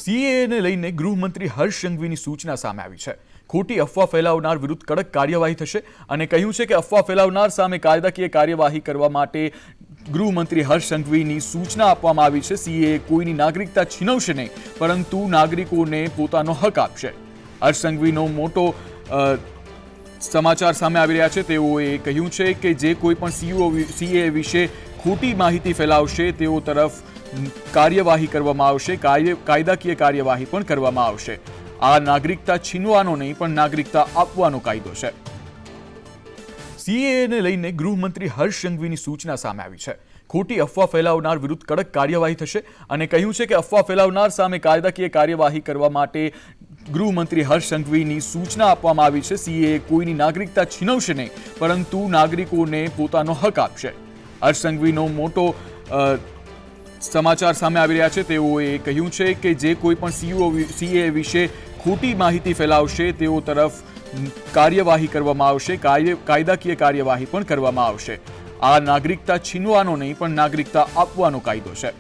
સીએએને લઈને ગૃહમંત્રી હર્ષ સંઘવીની સૂચના સામે આવી છે। ખોટી અફવા ફેલાવનાર વિરુદ્ધ કડક કાર્યવાહી થશે અને કહ્યું છે કે અફવા ફેલાવનાર સામે કાયદાકીય કાર્યવાહી કરવા માટે ગૃહમંત્રી હર્ષ સંઘવીની સૂચના આપવામાં આવી છે। સીએએ કોઈની નાગરિકતા છીનવશે નહીં, પરંતુ નાગરિકોને પોતાનો હક આપશે। હર્ષ સંઘવીનો મોટો સમાચાર સામે આવી રહ્યા છે। તેઓએ કહ્યું છે કે જે કોઈ પણ સીએએ વિશે ખોટી માહિતી ફેલાવશે તેઓ તરફ કાર્યવાહી કરવામાં આવશે, કાયદાકીય કાર્યવાહી પણ કરવામાં આવશે। આ નાગરિકતા છીનવાનો નહીં પણ નાગરિકતા આપવાનો કાયદો છે। સીએએને લઈને ગૃહમંત્રી હર્ષ સંઘવીની સૂચના સામે આવી છે। ખોટી અફવા ફેલાવનાર વિરુદ્ધ કડક કાર્યવાહી થશે અને કહ્યું છે કે અફવા ફેલાવનાર સામે કાયદાકીય કાર્યવાહી કરવા માટે ગૃહમંત્રી હર્ષ સંઘવીની સૂચના આપવામાં આવી છે। સીએએ કોઈની નાગરિકતા છીનવશે નહીં, પરંતુ નાગરિકોને પોતાનો હક આપશે। હર્ષ સંઘવીનો મોટો સમાચાર સામે આવી રહ્યા છે। તેઓએ કહ્યું છે કે જે કોઈ પણ સીએએ વિશે ખોટી માહિતી ફેલાવશે તેઓ તરફ કાર્યવાહી કરવામાં આવશે, કાયદાકીય કાર્યવાહી પણ કરવામાં આવશે। આ નાગરિકતા છીનવાનો નહીં પણ નાગરિકતા આપવાનો કાયદો છે।